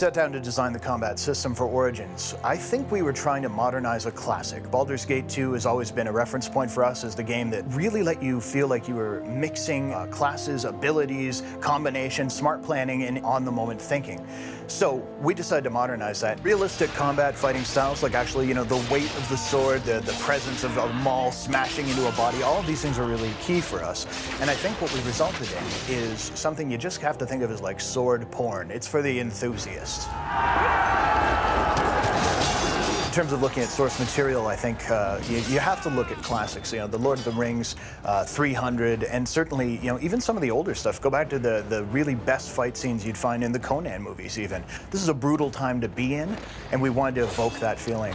set down to design the combat system for Origins, I think we were trying to modernize a classic. Baldur's Gate 2 has always been a reference point for us as the game that really let you feel like you were mixing classes, abilities, combinations, smart planning, and on-the-moment thinking. So we decided to modernize that. Realistic combat fighting styles, like actually, you know, the weight of the sword, the presence of a maul smashing into a body, all of these things are really key for us. And I think what we resulted in is something you just have to think of as like sword porn. It's for the enthusiast. In terms of looking at source material, I think you have to look at classics. You know, the Lord of the Rings, 300, and certainly, you know, even some of the older stuff. Go back to the really best fight scenes you'd find in the Conan movies even. This is a brutal time to be in, and we wanted to evoke that feeling.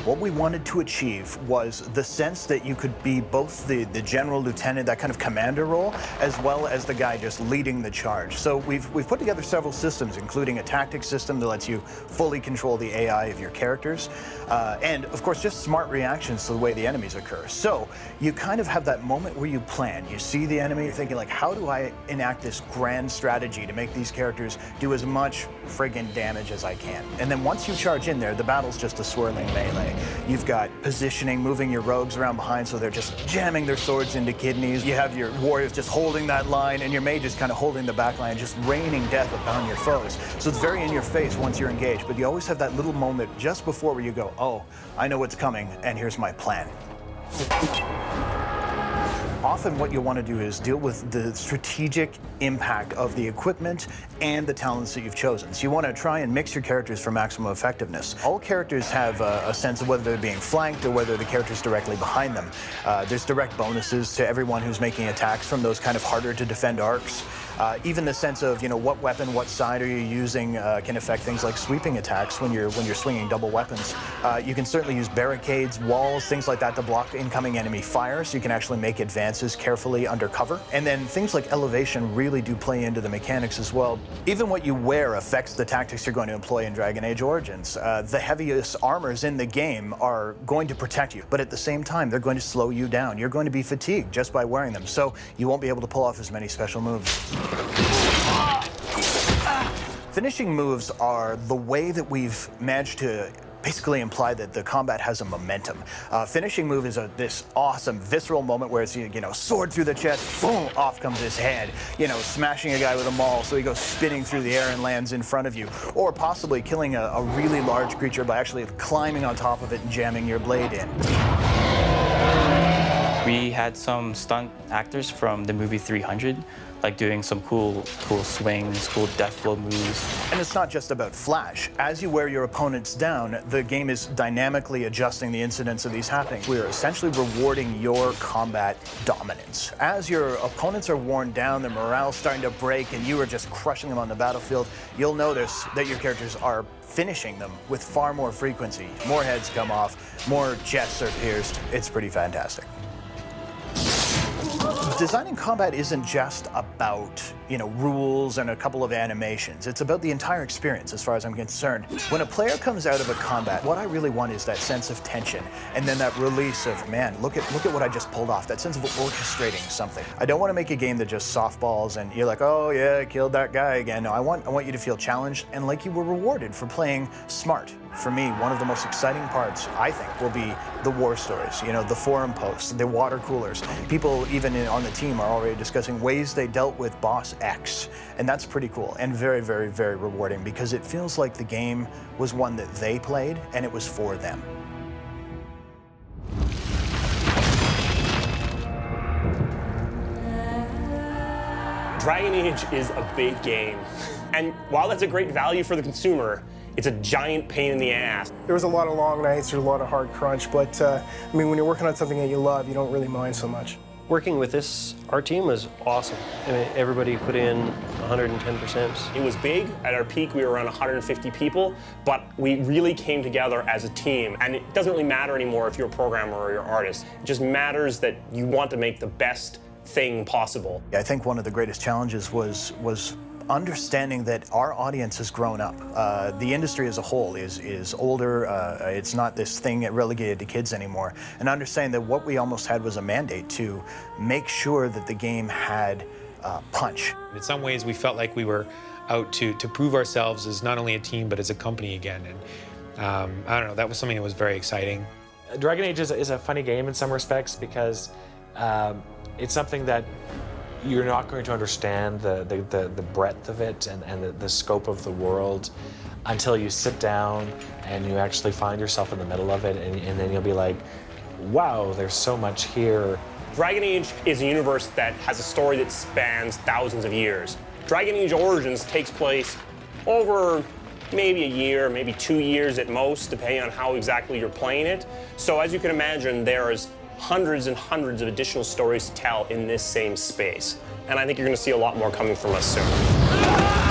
What we wanted to achieve was the sense that you could be both the general lieutenant, that kind of commander role, as well as the guy just leading the charge. So we've put together several systems, including a tactics system that lets you fully control the AI of your characters, and of course just smart reactions to the way the enemies occur. So you kind of have that moment where you plan. You see the enemy, you're thinking like, how do I enact this grand strategy to make these characters do as much friggin' damage as I can? And then once you charge in there, the battle's just a swirling melee. You've got positioning, moving your rogues around behind so they're just jamming their swords into kidneys. You have your warriors just holding that line, and your mages kind of holding the back line, just raining death upon your foes. So it's very in your face once you're engaged, but you always have that little moment just before where you go, oh, I know what's coming, and here's my plan. Often what you'll want to do is deal with the strategic impact of the equipment and the talents that you've chosen. So you want to try and mix your characters for maximum effectiveness. All characters have a sense of whether they're being flanked or whether the character's directly behind them. There's direct bonuses to everyone who's making attacks from those kind of harder to defend arcs. Even the sense of, you know, what weapon, what side are you using can affect things like sweeping attacks when you're swinging double weapons. You can certainly use barricades, walls, things like that to block incoming enemy fire, so you can actually make advances carefully under cover. And then things like elevation really do play into the mechanics as well. Even what you wear affects the tactics you're going to employ in Dragon Age Origins. The heaviest armors in the game are going to protect you, but at the same time, they're going to slow you down. You're going to be fatigued just by wearing them, so you won't be able to pull off as many special moves. Finishing moves are the way that we've managed to basically imply that the combat has a momentum. Finishing move is this awesome visceral moment where it's, you know, sword through the chest, boom, off comes his head. You know, smashing a guy with a maul so he goes spinning through the air and lands in front of you. Or possibly killing a really large creature by actually climbing on top of it and jamming your blade in. We had some stunt actors from the movie 300, like doing some cool swings, cool death blow moves. And it's not just about flash. As you wear your opponents down, the game is dynamically adjusting the incidence of these happening. We are essentially rewarding your combat dominance. As your opponents are worn down, their morale's starting to break, and you are just crushing them on the battlefield, you'll notice that your characters are finishing them with far more frequency. More heads come off, more chests are pierced. It's pretty fantastic. Designing combat isn't just about, you know, rules and a couple of animations. It's about the entire experience, as far as I'm concerned. When a player comes out of a combat, what I really want is that sense of tension, and then that release of, man, look at what I just pulled off. That sense of orchestrating something. I don't want to make a game that just softballs and you're like, oh yeah, I killed that guy again. No, I want you to feel challenged and like you were rewarded for playing smart. For me, one of the most exciting parts, I think, will be the war stories. You know, the forum posts, the water coolers. People even on the team are already discussing ways they dealt with boss X. And that's pretty cool and very, very, very rewarding because it feels like the game was one that they played and it was for them. Dragon Age is a big game. And while that's a great value for the consumer, it's a giant pain in the ass. There was a lot of long nights, there was a lot of hard crunch, but I mean, when you're working on something that you love, you don't really mind so much. Working with our team was awesome. I mean, everybody put in 110%. It was big. At our peak, we were around 150 people, but we really came together as a team. And it doesn't really matter anymore if you're a programmer or you're an artist. It just matters that you want to make the best thing possible. I think one of the greatest challenges was understanding that our audience has grown up. The industry as a whole is older. It's not this thing relegated to kids anymore. And understanding that what we almost had was a mandate to make sure that the game had punch. In some ways, we felt like we were out to prove ourselves as not only a team but as a company again. And I don't know, that was something that was very exciting. Dragon Age is a funny game in some respects because it's something that you're not going to understand the breadth of it and the scope of the world until you sit down and you actually find yourself in the middle of it, and then you'll be like, wow, there's so much here. Dragon Age is a universe that has a story that spans thousands of years. Dragon Age Origins takes place over maybe a year, maybe 2 years at most, depending on how exactly you're playing it. So as you can imagine, there's hundreds and hundreds of additional stories to tell in this same space. And I think you're going to see a lot more coming from us soon.